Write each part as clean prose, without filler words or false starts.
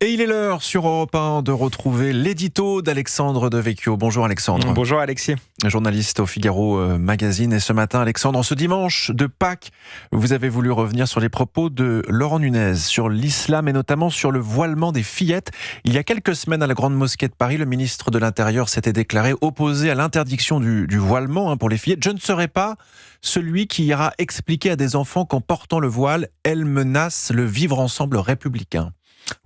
Et il est l'heure sur Europe 1 de retrouver l'édito d'Alexandre Devecchio. Bonjour Alexandre. Bonjour Alexis. Journaliste au Figaro Magazine. Et ce matin, Alexandre, en ce dimanche de Pâques, vous avez voulu revenir sur les propos de Laurent Nunez sur l'islam et notamment sur le voilement des fillettes. Il y a quelques semaines à la Grande Mosquée de Paris, le ministre de l'Intérieur s'était déclaré opposé à l'interdiction du voilement pour les fillettes. Je ne serai pas celui qui ira expliquer à des enfants qu'en portant le voile, elles menacent le vivre ensemble républicain.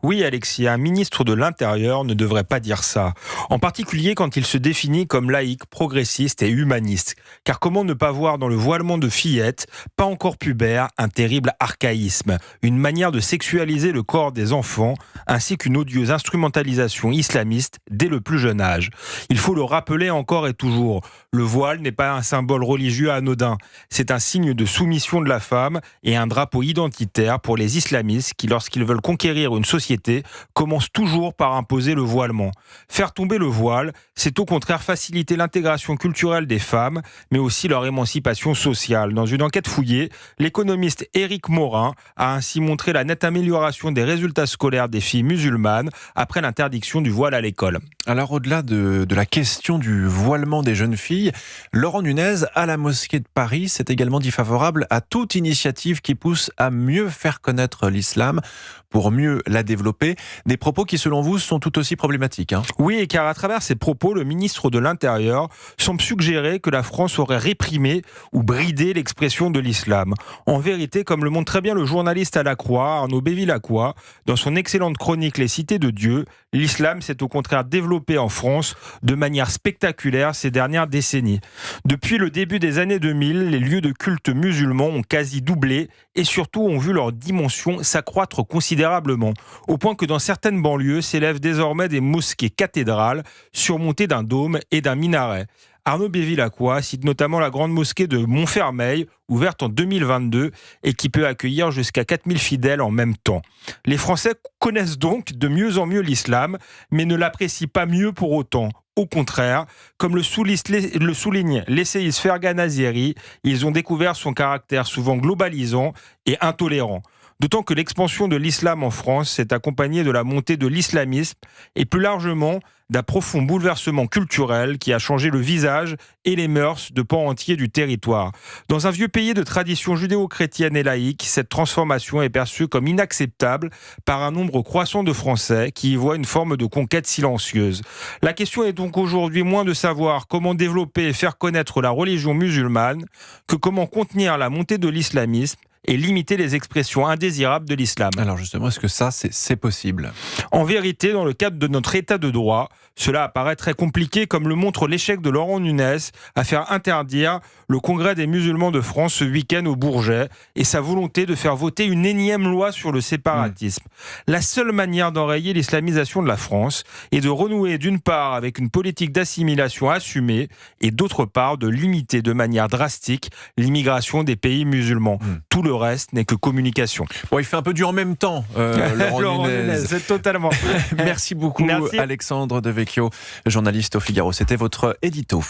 Oui Alexis, un ministre de l'Intérieur ne devrait pas dire ça. En particulier quand il se définit comme laïque, progressiste et humaniste. Car comment ne pas voir dans le voilement de fillettes, pas encore pubère, un terrible archaïsme, une manière de sexualiser le corps des enfants, ainsi qu'une odieuse instrumentalisation islamiste dès le plus jeune âge. Il faut le rappeler encore et toujours, le voile n'est pas un symbole religieux anodin. C'est un signe de soumission de la femme et un drapeau identitaire pour les islamistes qui, lorsqu'ils veulent conquérir une société, commence toujours par imposer le voilement. Faire tomber le voile, c'est au contraire faciliter l'intégration culturelle des femmes, mais aussi leur émancipation sociale. Dans une enquête fouillée, l'économiste Éric Morin a ainsi montré la nette amélioration des résultats scolaires des filles musulmanes après l'interdiction du voile à l'école. Alors au-delà de la question du voilement des jeunes filles, Laurent Nunez, à la Mosquée de Paris, s'est également dit favorable à toute initiative qui pousse à mieux faire connaître l'islam pour mieux la développer. Des propos qui, selon vous, sont tout aussi problématiques. Oui, car à travers ces propos, le ministre de l'Intérieur semble suggérer que la France aurait réprimé ou bridé l'expression de l'islam. En vérité, comme le montre très bien le journaliste à la Croix, Arnaud Bévilacqua, dans son excellente chronique Les Cités de Dieu, l'islam s'est au contraire développé en France de manière spectaculaire ces dernières décennies. Depuis le début des années 2000, les lieux de culte musulmans ont quasi doublé et surtout ont vu leur dimension s'accroître considérablement, au point que dans certaines banlieues s'élèvent désormais des mosquées cathédrales surmontées d'un dôme et d'un minaret. Arnaud Bévilacqua cite notamment la grande mosquée de Montfermeil, ouverte en 2022 et qui peut accueillir jusqu'à 4000 fidèles en même temps. Les Français connaissent donc de mieux en mieux l'islam, mais ne l'apprécient pas mieux pour autant. Au contraire, comme le souligne l'essayiste Fergan Azeri, ils ont découvert son caractère souvent globalisant et intolérant. D'autant que l'expansion de l'islam en France s'est accompagnée de la montée de l'islamisme et plus largement d'un profond bouleversement culturel qui a changé le visage et les mœurs de pans entiers du territoire. Dans un vieux pays de tradition judéo-chrétienne et laïque, cette transformation est perçue comme inacceptable par un nombre croissant de Français qui y voient une forme de conquête silencieuse. La question est donc aujourd'hui moins de savoir comment développer et faire connaître la religion musulmane que comment contenir la montée de l'islamisme et limiter les expressions indésirables de l'islam. Alors justement, est-ce que ça, c'est possible ? En vérité, dans le cadre de notre état de droit, cela apparaît très compliqué, comme le montre l'échec de Laurent Nunez à faire interdire le Congrès des musulmans de France ce week-end au Bourget et sa volonté de faire voter une énième loi sur le séparatisme. La seule manière d'enrayer l'islamisation de la France est de renouer d'une part avec une politique d'assimilation assumée et d'autre part de limiter de manière drastique l'immigration des pays musulmans. Tout le reste n'est que communication. Bon, il fait un peu dur en même temps, Laurent Nunez. C'est totalement. Merci beaucoup, Merci. Alexandre Devecchio, journaliste au Figaro. C'était votre édito.